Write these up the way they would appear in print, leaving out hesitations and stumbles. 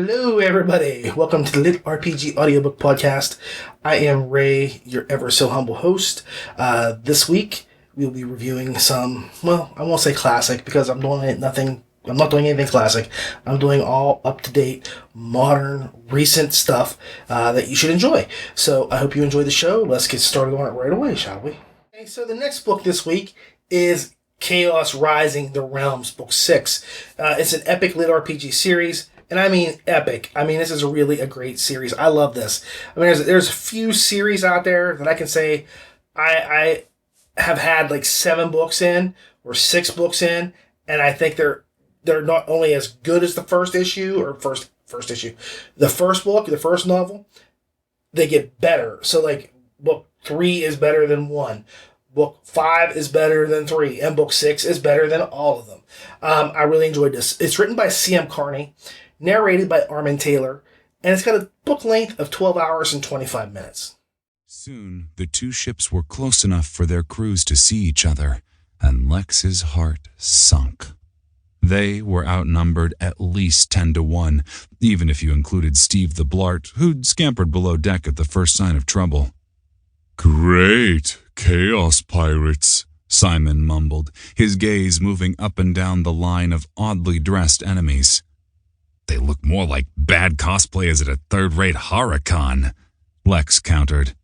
Hello, everybody. Welcome to the LitRPG Audiobook Podcast. I am Ray, your ever so humble host. This week, we'll be reviewing some, I won't say classic because I'm not doing anything classic. I'm doing all up-to-date, modern, recent stuff that you should enjoy. So I hope you enjoy the show. Let's get started on it right away, shall we? Okay, so the next book this week is Chaos Rising: The Realms, Book 6. It's an epic LitRPG series. And I mean epic. I mean, this is really a great series. I love this. I mean, there's a few series out there that I can say I have had like 7 books in or 6 books in, and I think they're not only as good as the first issue or first issue, the first book, the first novel, they get better. So like book 3 is better than 1. Book 5 is better than 3, and book 6 is better than all of them. I really enjoyed this. It's written by C.M. Carney, narrated by Armin Taylor, and it's got a book length of 12 hours and 25 minutes. Soon, the two ships were close enough for their crews to see each other, and Lex's heart sunk. They were outnumbered at least 10-1, even if you included Steve the Blart, who'd scampered below deck at the first sign of trouble. "Great, chaos pirates," Simon mumbled, his gaze moving up and down the line of oddly dressed enemies. "They look more like bad cosplayers at a third-rate horror con," Lex countered.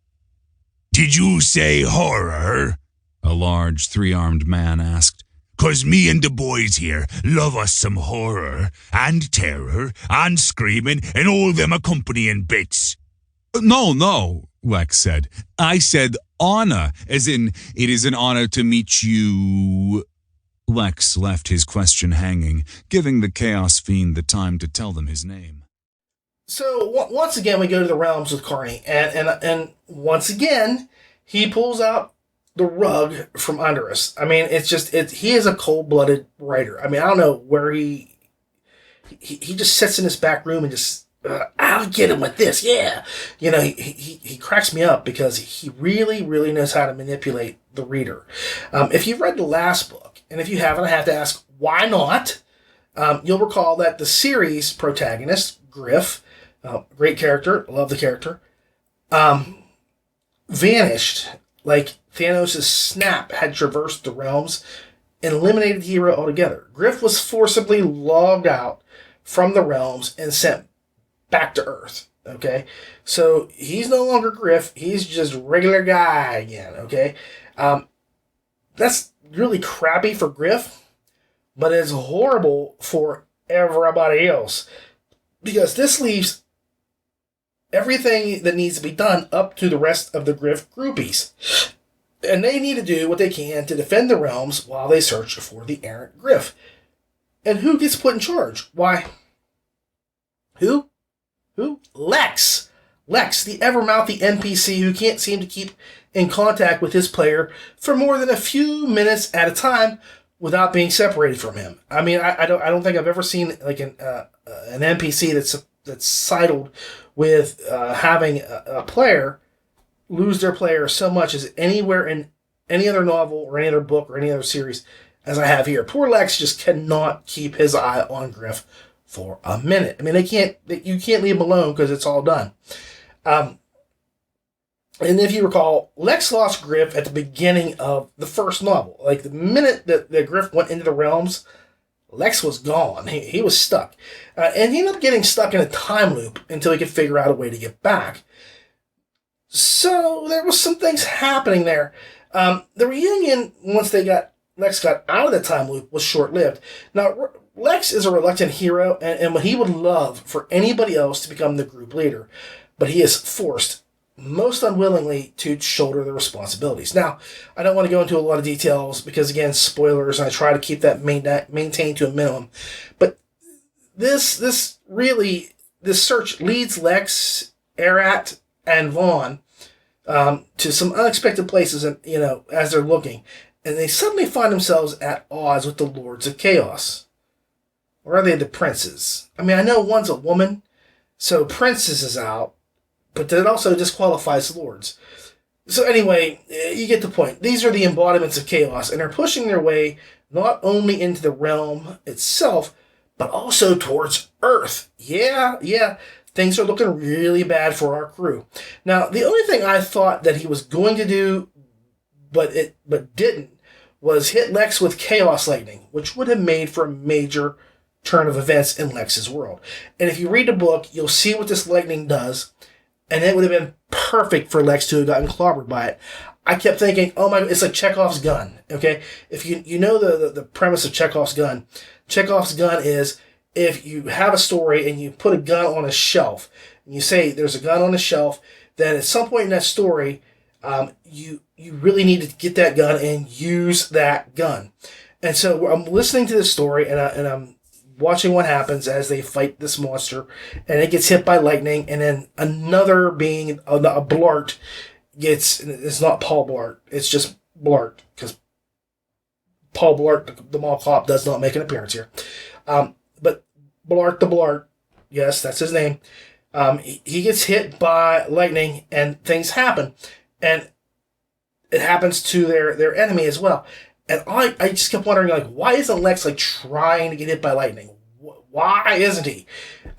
"Did you say horror?" a large 3-armed man asked. "'Cause me and the boys here love us some horror, and terror, and screaming, and all them accompanying bits." No, Lex said. "I said honor, as in, it is an honor to meet you." Lex left his question hanging, giving the Chaos Fiend the time to tell them his name. So once again, we go to the realms with Carney, and once again, he pulls out the rug from under us. I mean, he is a cold-blooded writer. I mean, I don't know where he just sits in his back room and just, I'll get him with this, yeah. You know, he cracks me up because he really, really knows how to manipulate the reader. If you've read the last book, and if you haven't, I have to ask, why not? You'll recall that the series protagonist, Griff, great character, love the character, vanished like Thanos' snap had traversed the realms and eliminated the hero altogether. Griff was forcibly logged out from the realms and sent back to Earth, okay? So he's no longer Griff, he's just regular guy again, okay? That's really crappy for Griff, but it's horrible for everybody else, because this leaves everything that needs to be done up to the rest of the Griff groupies. And they need to do what they can to defend the realms while they search for the errant Griff. And who gets put in charge? Why? Who? Lex. Lex, the ever-mouthy NPC who can't seem to keep in contact with his player for more than a few minutes at a time without being separated from him. I mean, I don't think I've ever seen like an NPC that's sidled with having a player lose their player so much as anywhere in any other novel or any other book or any other series as I have here. Poor Lex just cannot keep his eye on Griff for a minute. I mean, you can't leave him alone because it's all done. And if you recall, Lex lost Griff at the beginning of the first novel. Like, the minute that Griff went into the realms, Lex was gone. He was stuck. And he ended up getting stuck in a time loop until he could figure out a way to get back. So there was some things happening there. The reunion, once Lex got out of the time loop, was short-lived. Now, Lex is a reluctant hero, and he would love for anybody else to become the group leader, but he is forced, most unwillingly, to shoulder the responsibilities. Now, I don't want to go into a lot of details because, again, spoilers, and I try to keep that maintained to a minimum. But this search leads Lex, Erat, and Vaughn to some unexpected places, and as they're looking, and they suddenly find themselves at odds with the Lords of Chaos. Or are they the princes? I mean, I know one's a woman, so princess is out, but that also disqualifies lords. So anyway, you get the point. These are the embodiments of chaos, and they're pushing their way not only into the realm itself, but also towards Earth. Yeah, things are looking really bad for our crew. Now, the only thing I thought that he was going to do, but didn't, was hit Lex with Chaos Lightning, which would have made for a major turn of events in Lex's world. And if you read the book, you'll see what this lightning does, and it would have been perfect for Lex to have gotten clobbered by it. I kept thinking, oh my, it's like Chekhov's gun, okay? If you know the premise of Chekhov's gun is if you have a story and you put a gun on a shelf, and you say there's a gun on the shelf, then at some point in that story, you really need to get that gun and use that gun. And so I'm listening to this story, and I'm watching what happens as they fight this monster, and it gets hit by lightning, and then another being, a Blart, it's not Paul Blart, it's just Blart, because Paul Blart, the mall cop, does not make an appearance here. But Blart the Blart, yes, that's his name, he gets hit by lightning, and things happen. And it happens to their enemy as well. And I just kept wondering, like, why isn't Lex, like, trying to get hit by lightning? Why isn't he?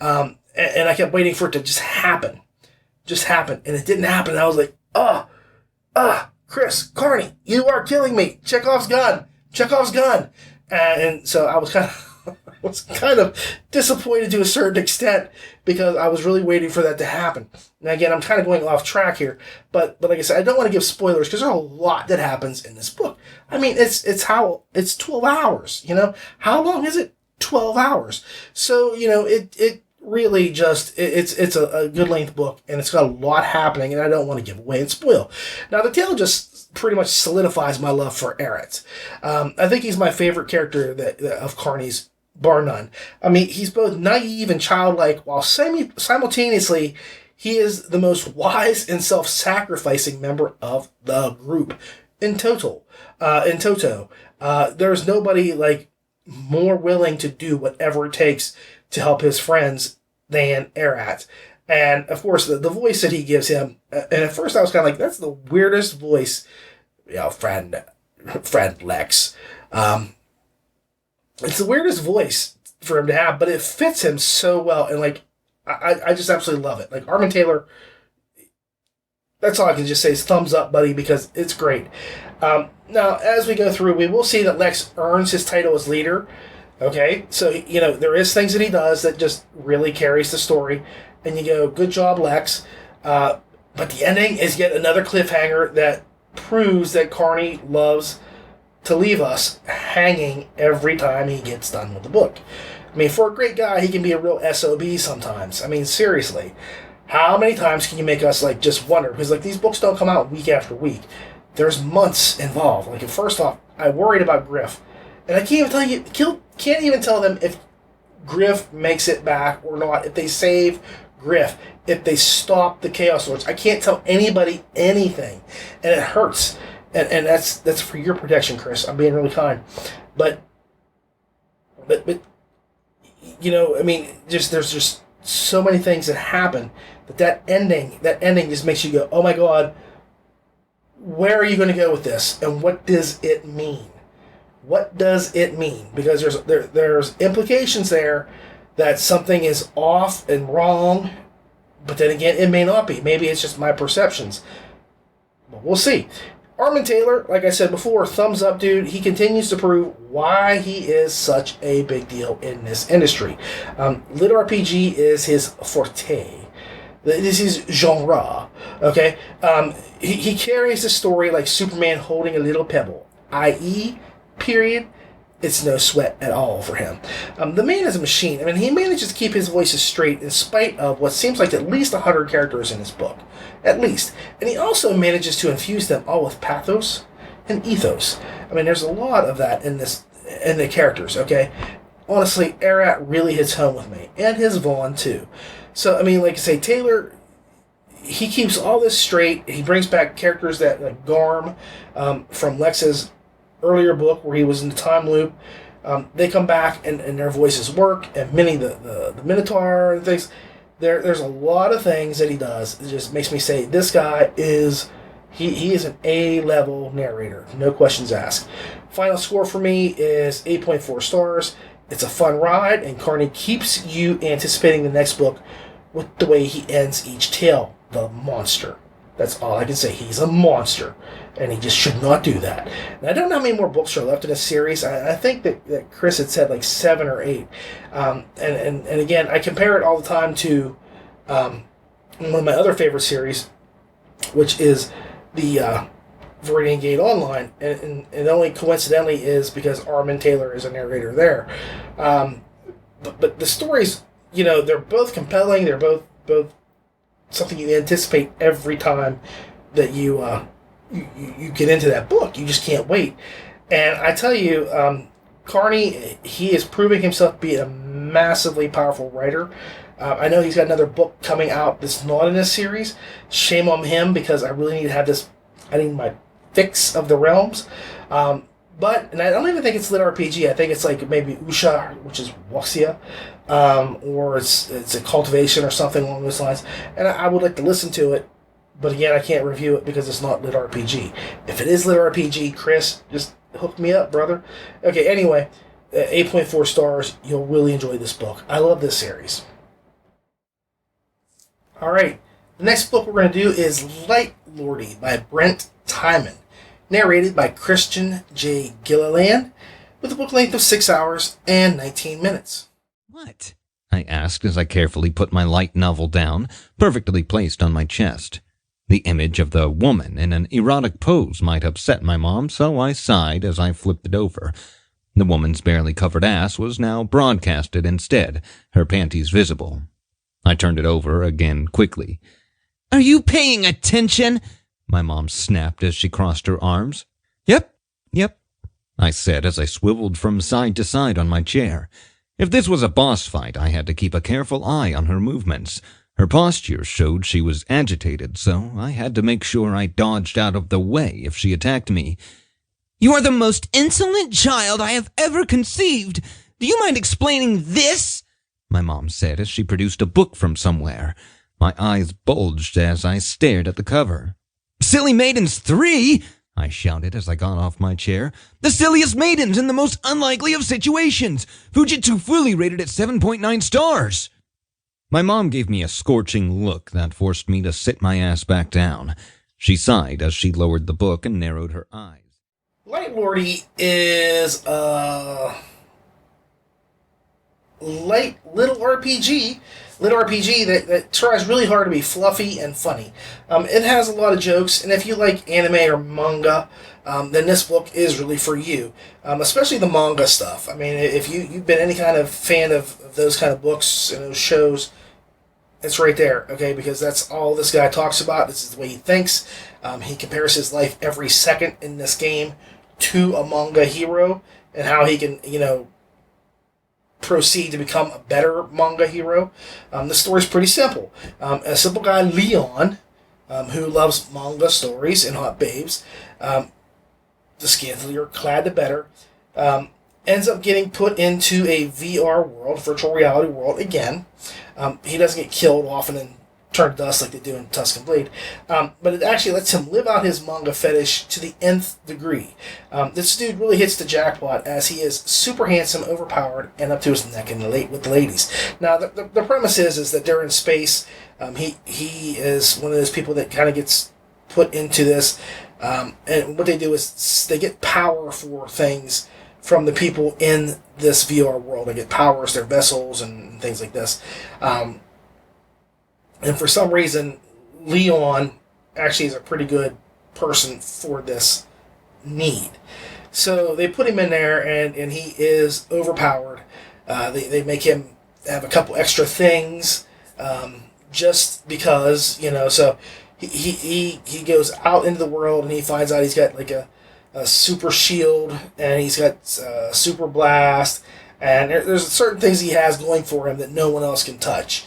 And I kept waiting for it to just happen. And it didn't happen. And I was like, Chris, Carney, you are killing me. Chekhov's gun. And so I was kind of disappointed to a certain extent, because I was really waiting for that to happen. Now, again, I'm kind of going off track here, but like I said, I don't want to give spoilers, because there's a lot that happens in this book. I mean, it's 12 hours, you know? How long is it? 12 hours. So, you know, it really just, it's a good length book, and it's got a lot happening, and I don't want to give away and spoil. Now, the tale just pretty much solidifies my love for Aerith. I think he's my favorite character of Carney's, bar none. I mean, he's both naive and childlike, while simultaneously he is the most wise and self-sacrificing member of the group. In toto, there's nobody like more willing to do whatever it takes to help his friends than Aerith. And of course, the voice that he gives him. And at first, I was kind of like, "That's the weirdest voice, you know, friend Lex." It's the weirdest voice for him to have, but it fits him so well, and like I just absolutely love it. Like Armin Taylor, that's all I can just say is thumbs up, buddy, because it's great. Now, as we go through, we will see that Lex earns his title as leader. Okay, so you know there is things that he does that just really carries the story, and you go, good job, Lex. But the ending is yet another cliffhanger that proves that Carney loves to leave us hanging every time he gets done with the book. I mean, for a great guy, he can be a real SOB sometimes. I mean, seriously, how many times can you make us, like, just wonder? Because, like, these books don't come out week after week. There's months involved. Like, first off, I worried about Griff. And I can't even tell them if Griff makes it back or not, if they save Griff, if they stop the Chaos Lords. I can't tell anybody anything. And it hurts. And that's for your protection, Chris. I'm being really kind, but you know, I mean, there's just so many things that happen that ending just makes you go, oh my God, where are you going to go with this, and what does it mean? What does it mean? Because there's implications there that something is off and wrong, but then again, it may not be. Maybe it's just my perceptions, but we'll see. Armin Taylor, like I said before, thumbs up, dude. He continues to prove why he is such a big deal in this industry. LitRPG is his forte. This is genre, okay? He carries the story like Superman holding a little pebble, i.e., period, it's no sweat at all for him. The man is a machine. I mean, he manages to keep his voices straight in spite of what seems like at least 100 characters in his book. At least. And he also manages to infuse them all with pathos and ethos. I mean, there's a lot of that in the characters, okay? Honestly, Aerith really hits home with me. And his Vaughn, too. So, I mean, like I say, Taylor, he keeps all this straight. He brings back characters like Garm from Lex's earlier book where he was in the time loop. They come back and their voices work, and Minnie the Minotaur and things. There's a lot of things that he does. It just makes me say, this guy is he is an A-level narrator. No questions asked. Final score for me is 8.4 stars. It's a fun ride, and Carney keeps you anticipating the next book with the way he ends each tale. The monster. That's all I can say. He's a monster, and he just should not do that. And I don't know how many more books are left in this series. I think that Chris had said like 7 or 8. And again, I compare it all the time to one of my other favorite series, which is the Viridian Gate Online, and only coincidentally is because Armin Taylor is a narrator there. But the stories, they're both compelling. They're both something you anticipate every time that you get into that book. You just can't wait. And I tell you, Carney, he is proving himself to be a massively powerful writer. I know he's got another book coming out that's not in this series. Shame on him, because I really need to have this. I need my fix of the realms. And I don't even think it's LitRPG. I think it's like maybe Usha, which is Wuxia, or it's a cultivation or something along those lines. And I would like to listen to it, but again, I can't review it because it's not LitRPG. If it is LitRPG, Chris, just hook me up, brother. Okay, anyway, 8.4 stars. You'll really enjoy this book. I love this series. All right, the next book we're going to do is Lordy by Brent Timon, narrated by Christian J. Gilliland, with a book length of 6 hours and 19 minutes. What? I asked as I carefully put my light novel down, perfectly placed on my chest. The image of the woman in an erotic pose might upset my mom, so I sighed as I flipped it over. The woman's barely covered ass was now broadcasted instead, her panties visible. I turned it over again quickly. "Are you paying attention?" my mom snapped as she crossed her arms. Yep, I said as I swiveled from side to side on my chair. If this was a boss fight, I had to keep a careful eye on her movements. Her posture showed she was agitated, so I had to make sure I dodged out of the way if she attacked me. "You are the most insolent child I have ever conceived. Do you mind explaining this?" my mom said as she produced a book from somewhere. My eyes bulged as I stared at the cover. "Silly Maidens 3?" I shouted as I got off my chair. "The silliest maidens in the most unlikely of situations! Fujitsu fully rated at 7.9 stars!" My mom gave me a scorching look that forced me to sit my ass back down. She sighed as she lowered the book and narrowed her eyes. Lordy is light little RPG that tries really hard to be fluffy and funny. It has a lot of jokes, and if you like anime or manga, then this book is really for you, especially the manga stuff. I mean, if you've been any kind of fan of those kind of books and those shows, it's right there, okay, because that's all this guy talks about. This is the way he thinks. He compares his life every second in this game to a manga hero and how he can, proceed to become a better manga hero. The story's pretty simple. A simple guy, Leon, who loves manga stories and hot babes, the scantilier clad the better, ends up getting put into a VR world, virtual reality world again. He doesn't get killed often and turned to dust like they do in Tusk and Blade, but it actually lets him live out his manga fetish to the nth degree. This dude really hits the jackpot as he is super handsome, overpowered, and up to his neck in with the ladies. Now, the premise is that they're in space. He is one of those people that kind of gets put into this, and what they do is they get power for things from the people in this VR world. They get powers, their vessels, and things like this. And for some reason, Leon actually is a pretty good person for this need. So they put him in there, and he is overpowered. They make him have a couple extra things just because, so he goes out into the world and he finds out he's got like a super shield, and he's got super blast, and there's certain things he has going for him that no one else can touch.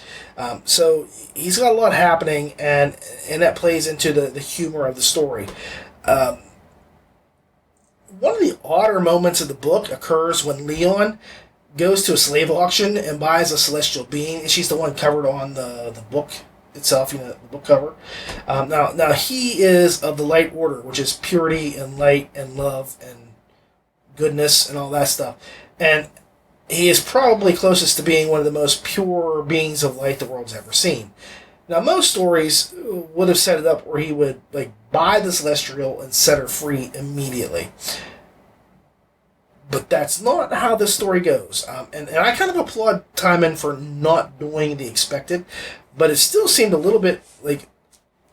So he's got a lot happening, and that plays into the humor of the story. One of the odder moments of the book occurs when Leon goes to a slave auction and buys a celestial being, and she's the one covered on the book itself, the book cover. Now he is of the light order, which is purity and light and love and goodness and all that stuff. And he is probably closest to being one of the most pure beings of light the world's ever seen. Now, most stories would have set it up where he would buy the Celestial and set her free immediately. But that's not how this story goes. And I kind of applaud Timon for not doing the expected, but it still seemed a little bit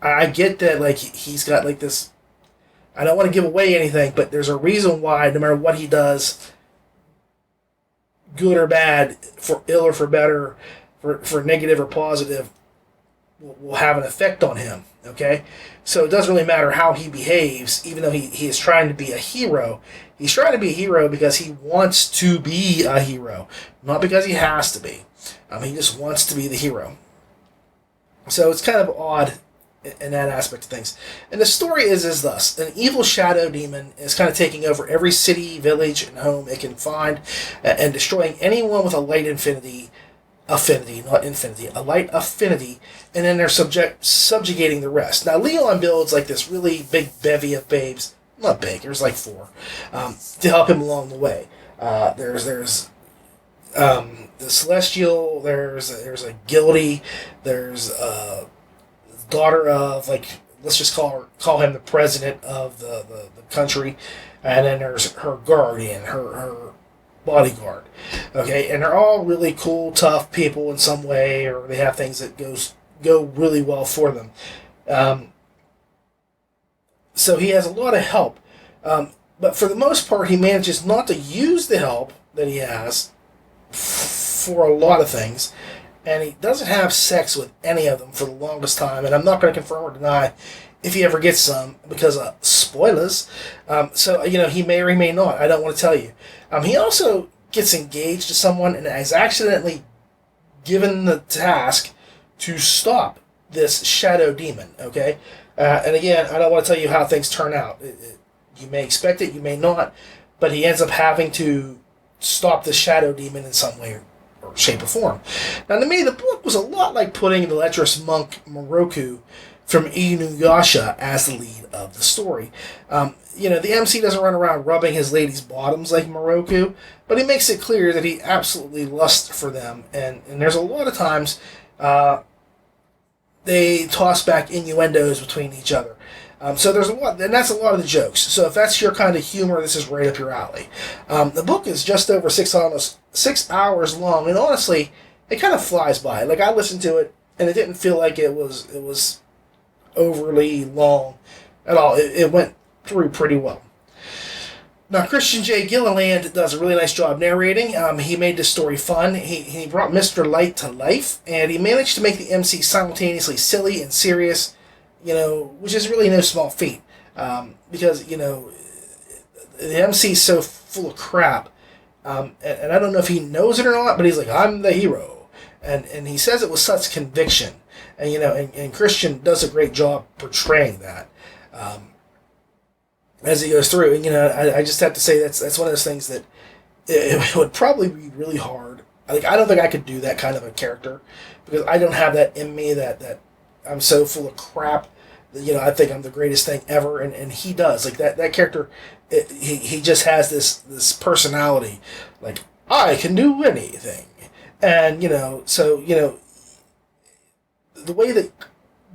I get that he's got this. I don't want to give away anything, but there's a reason why no matter what he does, good or bad, for ill or for better, for negative or positive, will have an effect on him, okay? So it doesn't really matter how he behaves, even though he is trying to be a hero. He's trying to be a hero because he wants to be a hero, not because he has to be. He just wants to be the hero. So it's kind of odd in that aspect of things. And the story is thus. An evil shadow demon is kind of taking over every city, village, and home it can find, and destroying anyone with a light affinity, a light affinity, and then they're subjugating the rest. Now, Leon builds this really big bevy of babes, not big, there's 4, to help him along the way. There's the Celestial, there's a Guilty, there's daughter of, let's just call him the president of the country, and then there's her guardian, her bodyguard, okay, and they're all really cool, tough people in some way, or they have things that go really well for them. So he has a lot of help, but for the most part, he manages not to use the help that he has for a lot of things, and he doesn't have sex with any of them for the longest time, and I'm not going to confirm or deny if he ever gets some, because spoilers. So, he may or may not. I don't want to tell you. He also gets engaged to someone and is accidentally given the task to stop this shadow demon, okay? And again, I don't want to tell you how things turn out. You may expect it, you may not, but he ends up having to stop the shadow demon in some way or shape or form. Now, to me, the book was a lot like putting the lecherous monk Moroku from Inuyasha as the lead of the story. The MC doesn't run around rubbing his ladies' bottoms like Moroku, but he makes it clear that he absolutely lusts for them, and there's a lot of times they toss back innuendos between each other. So there's a lot, and that's a lot of the jokes. So if that's your kind of humor, this is right up your alley. The book is just over 6 hours long, and honestly, it kind of flies by. I listened to it, and it didn't feel like it was overly long at all. It went through pretty well. Now, Christian J. Gilliland does a really nice job narrating. He made this story fun. He brought Mr. Light to life, and he managed to make the MC simultaneously silly and serious, which is really no small feat. Because, the MC is so full of crap. And I don't know if he knows it or not, but he's like, I'm the hero. And he says it with such conviction. And, and Christian does a great job portraying that. As he goes through, and I just have to say that's one of those things that it would probably be really hard. I don't think I could do that kind of a character, because I don't have that in me, that I'm so full of crap that, I think I'm the greatest thing ever, and he does. That character, he just has this personality, I can do anything, and the way that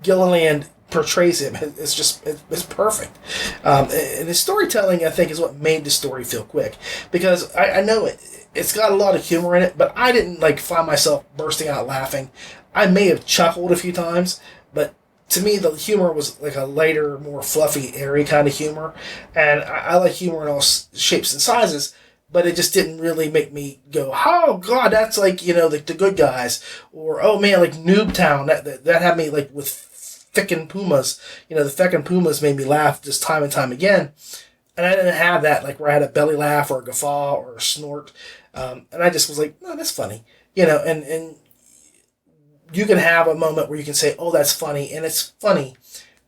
Gilliland portrays him it's perfect, and his storytelling, I think, is what made the story feel quick, because I know it's got a lot of humor in it, but I didn't find myself bursting out laughing. I may have chuckled a few times, but to me the humor was a lighter, more fluffy, airy kind of humor, and I like humor in all shapes and sizes, but it just didn't really make me go, oh god, that's the good guys, or oh man, Noob Town, that had me with Feckin' Pumas. The Feckin' Pumas made me laugh just time and time again. And I didn't have that, where I had a belly laugh or a guffaw or a snort. And I just was no, that's funny. And you can have a moment where you can say, oh, that's funny. And it's funny.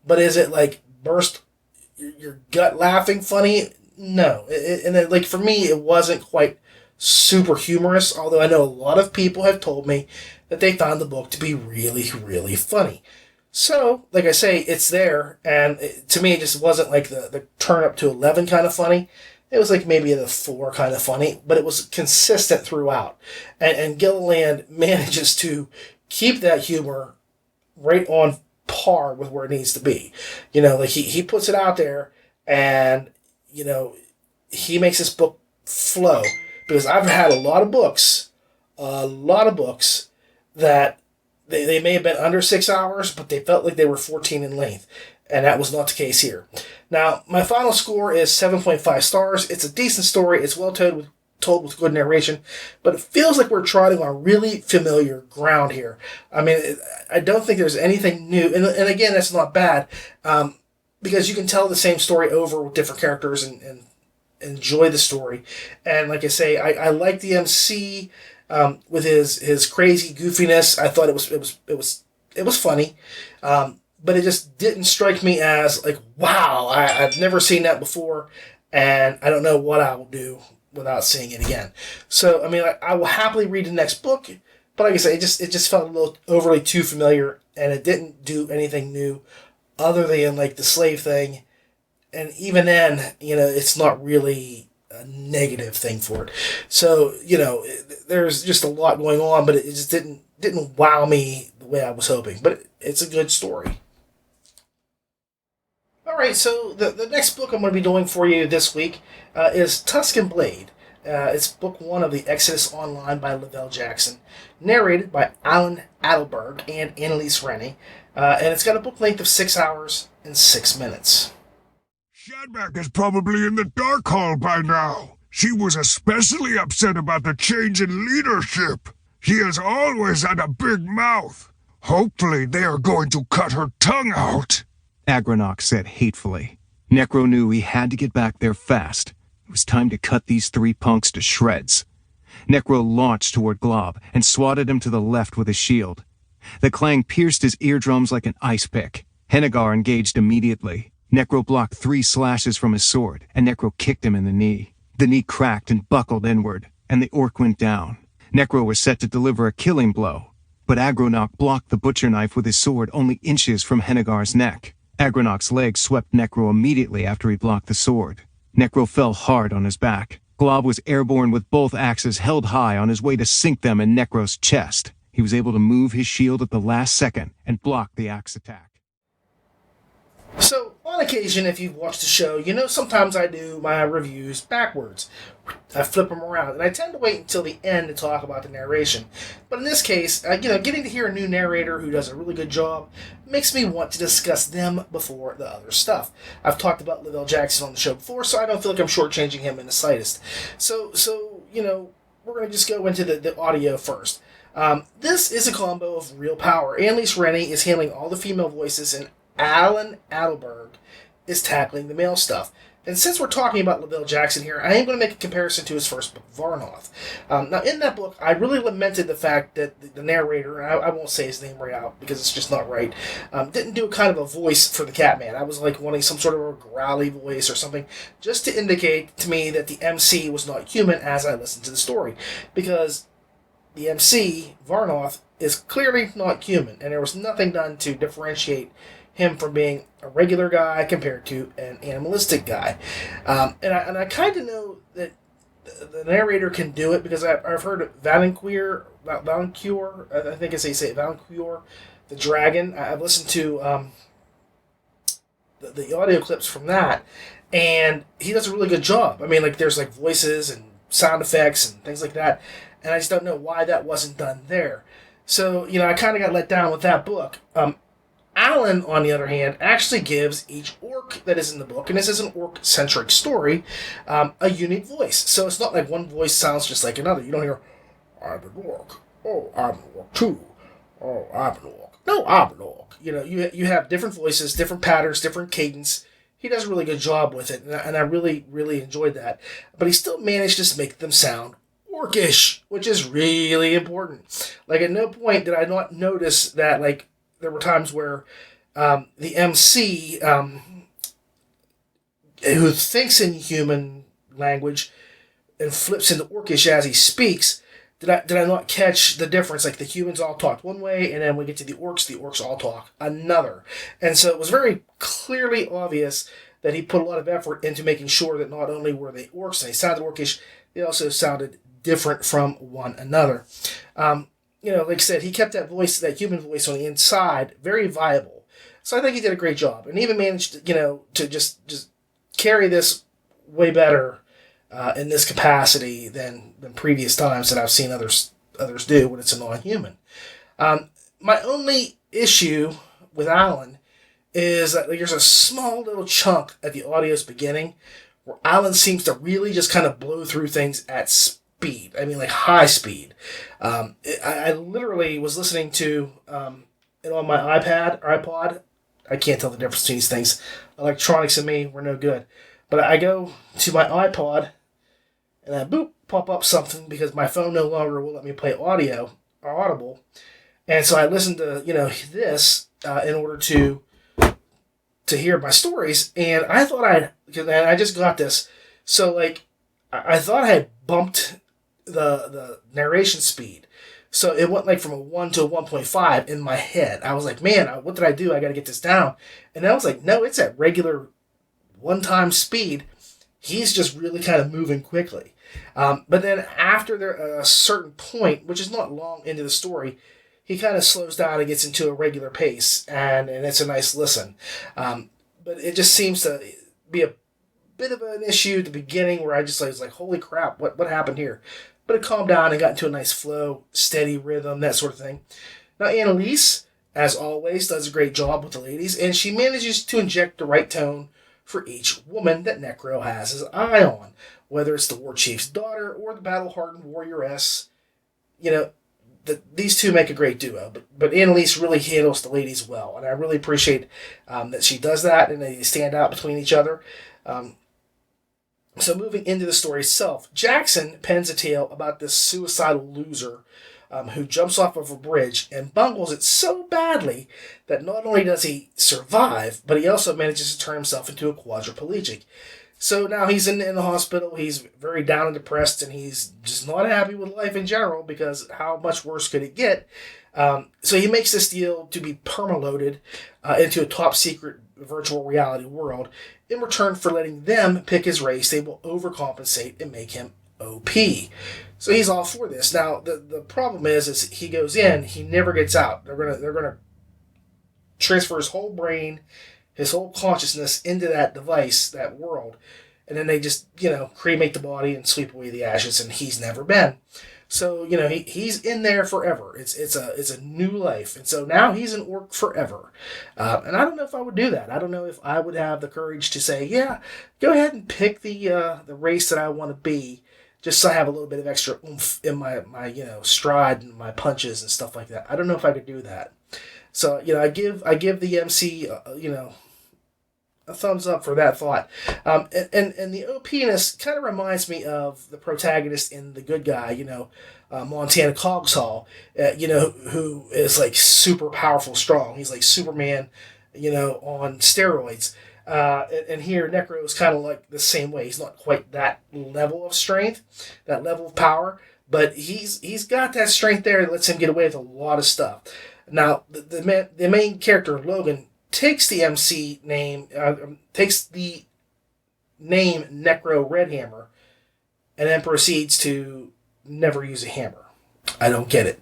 But is it burst your gut laughing funny? No. And for me, it wasn't quite super humorous. Although I know a lot of people have told me that they found the book to be really, really funny. So, like I say, it's there, and to me it just wasn't the turn up to 11 kind of funny. It was like maybe the 4 kind of funny, but it was consistent throughout. And Gilliland manages to keep that humor right on par with where it needs to be. Like he puts it out there, and, he makes this book flow. Because I've had a lot of books that they may have been under 6 hours, but they felt like they were 14 in length. And that was not the case here. Now, my final score is 7.5 stars. It's a decent story. It's well told with good narration, but it feels like we're trotting on really familiar ground here. I mean, I don't think there's anything new. And again, that's not bad, because you can tell the same story over with different characters and enjoy the story. And like I say, I like the MC with his crazy goofiness. I thought it was funny. But it just didn't strike me as like, wow, I've never seen that before, and I don't know what I will do without seeing it again. So, I mean, I will happily read the next book, but like I said, it just felt a little overly too familiar, and it didn't do anything new other than like the slave thing. And even then, it's not really a negative thing for it. So, there's just a lot going on, but it just didn't wow me the way I was hoping. But it's a good story. All right, so the next book I'm going to be doing for you this week is Tusk and Blade. It's book 1 of the Exodus Online by Lavelle Jackson, narrated by Alan Adelberg and Annalise Rennie, and it's got a book length of 6 hours and 6 minutes. Shadback is probably in the Dark Hall by now. She was especially upset about the change in leadership. She has always had a big mouth. Hopefully they are going to cut her tongue out. Agronach said hatefully. Necro knew he had to get back there fast. It was time to cut these 3 punks to shreds. Necro launched toward Glob and swatted him to the left with his shield. The clang pierced his eardrums like an ice pick. Hennigar engaged immediately. Necro blocked 3 slashes from his sword, and Necro kicked him in the knee. The knee cracked and buckled inward, and the orc went down. Necro was set to deliver a killing blow, but Agronach blocked the butcher knife with his sword only inches from Hennigar's neck. Agronach's leg swept Necro immediately after he blocked the sword. Necro fell hard on his back. Glob was airborne with both axes held high on his way to sink them in Necro's chest. He was able to move his shield at the last second and block the axe attack. So, on occasion, if you've watched the show, sometimes I do my reviews backwards. I flip them around, and I tend to wait until the end to talk about the narration. But in this case, getting to hear a new narrator who does a really good job makes me want to discuss them before the other stuff. I've talked about Lavelle Jackson on the show before, so I don't feel like I'm shortchanging him in the slightest. So we're going to just go into the audio first. This is a combo of real power. Annalise Rennie is handling all the female voices, and Alan Adelberg is tackling the male stuff. And since we're talking about Lavelle Jackson here, I am going to make a comparison to his first book, Varnoth. Now, in that book, I really lamented the fact that the narrator, and I won't say his name right out because it's just not right, didn't do a kind of a voice for the Catman. I was like wanting some sort of a growly voice or something, just to indicate to me that the MC was not human as I listened to the story. Because the MC, Varnoth, is clearly not human, and there was nothing done to differentiate him from being a regular guy compared to an animalistic guy. And I kind of know that the narrator can do it because I've heard Valancourt, I think it's how you say it, Valancourt, the dragon. I've listened to the audio clips from that, and he does a really good job. I mean, there's voices and sound effects and things like that, and I just don't know why that wasn't done there. So, I kind of got let down with that book. Alan, on the other hand, actually gives each orc that is in the book, and this is an orc-centric story, a unique voice. So it's not like one voice sounds just like another. You don't hear, I'm an orc. Oh, I'm an orc too. Oh, I'm an orc. No, I'm an orc. You have different voices, different patterns, different cadence. He does a really good job with it, and I really, really enjoyed that. But he still managed to make them sound orcish, which is really important. At no point did I not notice that, there were times where the MC, who thinks in human language and flips into orcish as he speaks, did I not catch the difference? The humans all talked one way, and then when we get to the orcs all talk another. And so it was very clearly obvious that he put a lot of effort into making sure that not only were they orcs and they sounded orcish, they also sounded different from one another. Like I said, he kept that voice, that human voice on the inside, very viable. So I think he did a great job, and even managed, to just carry this way better in this capacity than previous times that I've seen others do when it's a non-human. My only issue with Alan is that there's a small little chunk at the audio's beginning where Alan seems to really just kind of blow through things at speed. I mean, like high speed. I literally was listening to it on my iPod. I can't tell the difference between these things. Electronics and me, we're no good. But I go to my iPod and I pop up something because my phone no longer will let me play audio or Audible. And so I listened to, this in order to hear my stories. And I thought I just got this. So, I thought I had bumped the narration speed. So it went from a 1 to a 1.5 in my head. I was like, man, what did I do? I got to get this down. And I was like, no, it's at regular one-time speed. He's just really kind of moving quickly. But then after a certain point, which is not long into the story, he kind of slows down and gets into a regular pace, and it's a nice listen. But it just seems to be a bit of an issue at the beginning where I just was like, holy crap, what happened here? But it calmed down and got into a nice flow, steady rhythm, that sort of thing. Now, Annalise, as always, does a great job with the ladies, and she manages to inject the right tone for each woman that Necro has his eye on, whether it's the war chief's daughter or the battle-hardened warrioress. These two make a great duo, but Annalise really handles the ladies well, and I really appreciate that she does that and they stand out between each other. So moving into the story itself, Jackson pens a tale about this suicidal loser who jumps off of a bridge and bungles it so badly that not only does he survive, but he also manages to turn himself into a quadriplegic. So now he's in the hospital, he's very down and depressed, and he's just not happy with life in general because how much worse could it get? So he makes this deal to be permaloaded into a top-secret virtual reality world. In return for letting them pick his race, they will overcompensate and make him OP. So he's all for this. Now, the problem is he goes in, he never gets out. They're gonna transfer his whole brain, his whole consciousness into that device, that world, and then they just, cremate the body and sweep away the ashes, and he's never been. So, he's in there forever. It's a new life. And so now he's an orc forever. And I don't know if I would do that. I don't know if I would have the courage to say, yeah, go ahead and pick the race that I want to be, just so I have a little bit of extra oomph in my stride and my punches and stuff like that. I don't know if I could do that. So, I give the MC, a thumbs up for that thought. And the OP-ness kind of reminds me of the protagonist in The Good Guy, Montana Cogshaw, who is like super powerful, strong. He's like Superman, on steroids. And here Necro is kind of like the same way. He's not quite that level of strength, that level of power, but he's got that strength there that lets him get away with a lot of stuff. Now, the main character, Logan, takes the MC name, takes the name Necro Redhammer, and then proceeds to never use a hammer. I don't get it.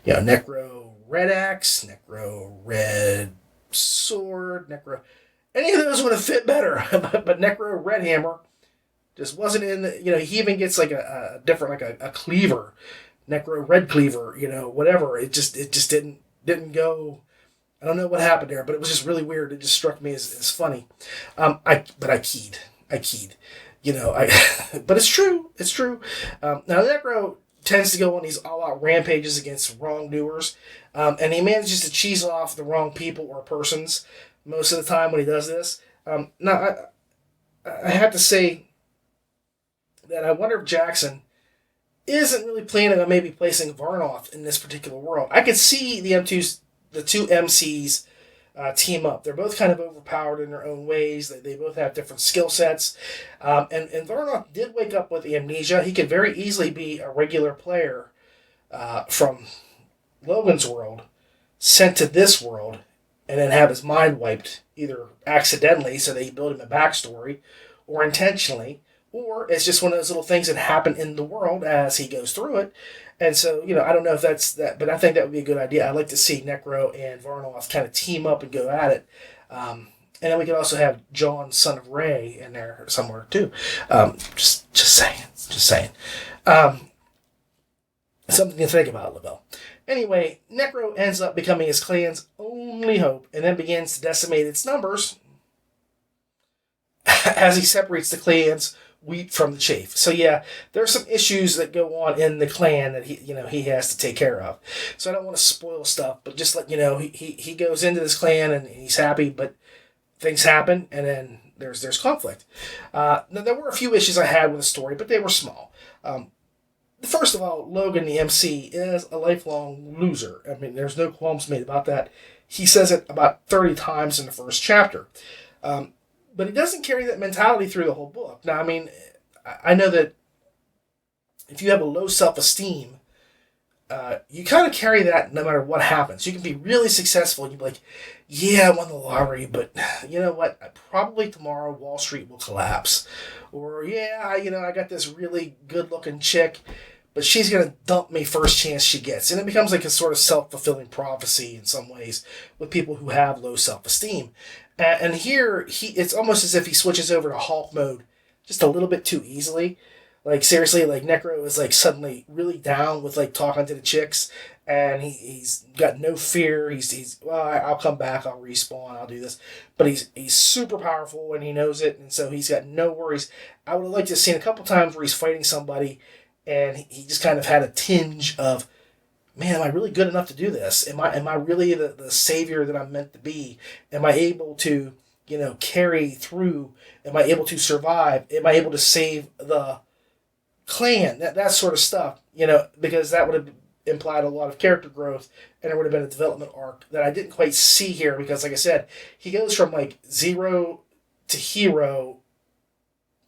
Necro Red Axe, Necro Red Sword, Necro... Any of those would have fit better, but Necro Redhammer just wasn't in the... he even gets like a different, like a cleaver, Necro Red Cleaver, whatever. It just didn't go... I don't know what happened there, but it was just really weird. It just struck me as funny. I keyed. But it's true. It's true. Now, Necro tends to go on these all-out rampages against wrongdoers, and he manages to cheese off the wrong people or persons most of the time when he does this. Now, I have to say that I wonder if Jackson isn't really planning on maybe placing Varnoth in this particular world. I could see the two MCs team up. They're both kind of overpowered in their own ways. They both have different skill sets. And Varnoth did wake up with amnesia. He could very easily be a regular player from Logan's world, sent to this world, and then have his mind wiped, either accidentally so they build him a backstory, or intentionally, or it's just one of those little things that happen in the world as he goes through it. And so, I don't know if that's that, but I think that would be a good idea. I'd like to see Necro and Varnoth kind of team up and go at it. And then we could also have John, son of Ray, in there somewhere too. Just saying. Something to think about, Lavelle. Anyway, Necro ends up becoming his clan's only hope, and then begins to decimate its numbers as he separates the clan's wheat from the chaff. So yeah, there's some issues that go on in the clan that he has to take care of. So I don't want to spoil stuff, but just let you know, he goes into this clan and he's happy, but things happen, and then there's conflict. Now, there were a few issues I had with the story, but they were small. First of all, Logan, the MC, is a lifelong loser. I mean, there's no qualms made about that. He says it about 30 times in the first chapter. But he doesn't carry that mentality through the whole book. Now, I mean, I know that if you have a low self-esteem, you kind of carry that no matter what happens. You can be really successful and you'd be like, yeah, I won the lottery, but you know what? Probably tomorrow Wall Street will collapse. Or, yeah, I got this really good-looking chick, but she's going to dump me first chance she gets. And it becomes like a sort of self-fulfilling prophecy in some ways with people who have low self-esteem. And here, it's almost as if he switches over to Hulk mode just a little bit too easily. Like, seriously, like, Necro is, like, suddenly really down with, like, talking to the chicks, and he's got no fear. Well, I'll come back, I'll respawn, I'll do this. But he's super powerful, and he knows it, and so he's got no worries. I would have liked to have seen a couple times where he's fighting somebody, and he just kind of had a tinge of, man, am I really good enough to do this? Am I really the savior that I'm meant to be? Am I able to, carry through? Am I able to survive? Am I able to save the clan? That sort of stuff, because that would have implied a lot of character growth, and there would have been a development arc that I didn't quite see here, because, like I said, he goes from, like, 0 to hero,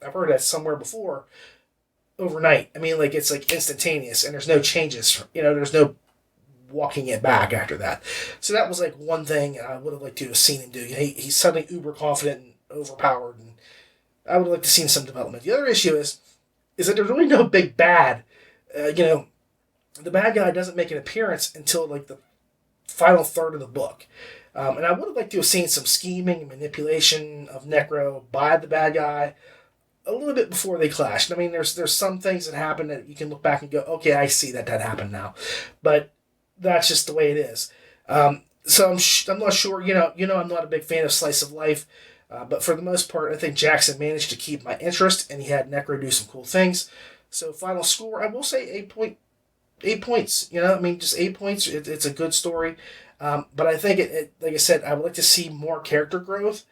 I've heard that somewhere before, overnight. I mean, like, it's, like, instantaneous, and there's no changes, there's no walking it back after that. So that was, like, one thing I would have liked to have seen him do. He's suddenly uber confident and overpowered, and I would have liked to have seen some development. The other issue is that there's really no big bad. The bad guy doesn't make an appearance until, like, the final third of the book. And I would have liked to have seen some scheming and manipulation of Necro by the bad guy a little bit before they clashed. I mean, there's some things that happen that you can look back and go, okay, I see that happened now. But that's just the way it is. So I'm not sure, I'm not a big fan of slice of life. But for the most part, I think Jackson managed to keep my interest, and he had Necro do some cool things. So final score, I will say 8 points. Just 8 points. It's a good story. But I think it, like I said, I would like to see more character growth,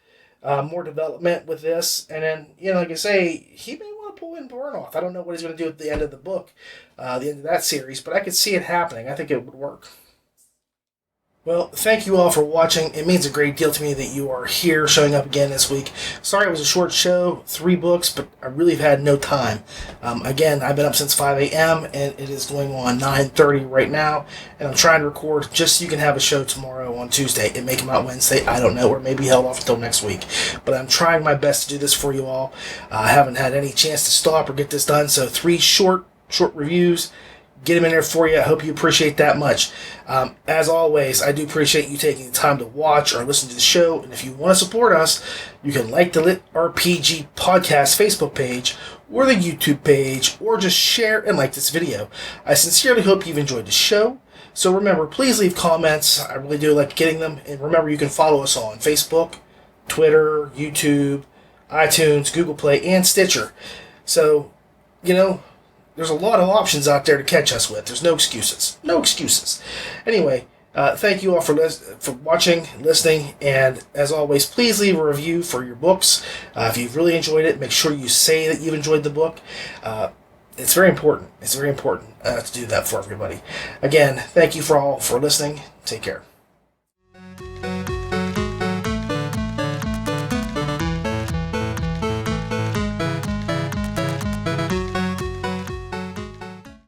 more development with this. And then, like I say, he may want to pull in Varnoth. I don't know what he's going to do at the end of the book, the end of that series, but I could see it happening. I think it would work. Well, thank you all for watching. It means a great deal to me that you are here showing up again this week. Sorry it was a short show, 3 books, but I really have had no time. Again, I've been up since 5 a.m., and it is going on 9:30 right now, and I'm trying to record just so you can have a show tomorrow on Tuesday. It may come out Wednesday, I don't know, or maybe held off until next week. But I'm trying my best to do this for you all. I haven't had any chance to stop or get this done, so 3 short reviews. Get them in there for you. I hope you appreciate that much. As always, I do appreciate you taking the time to watch or listen to the show. And if you want to support us, you can like the LitRPG Podcast Facebook page or the YouTube page, or just share and like this video. I sincerely hope you've enjoyed the show. So remember, please leave comments. I really do like getting them. And remember, you can follow us on Facebook, Twitter, YouTube, iTunes, Google Play, and Stitcher. So, there's a lot of options out there to catch us with. There's no excuses. No excuses. Anyway, thank you all for watching, listening, and as always, please leave a review for your books. If you've really enjoyed it, make sure you say that you've enjoyed the book. It's very important. It's very important to do that for everybody. Again, thank you for listening. Take care.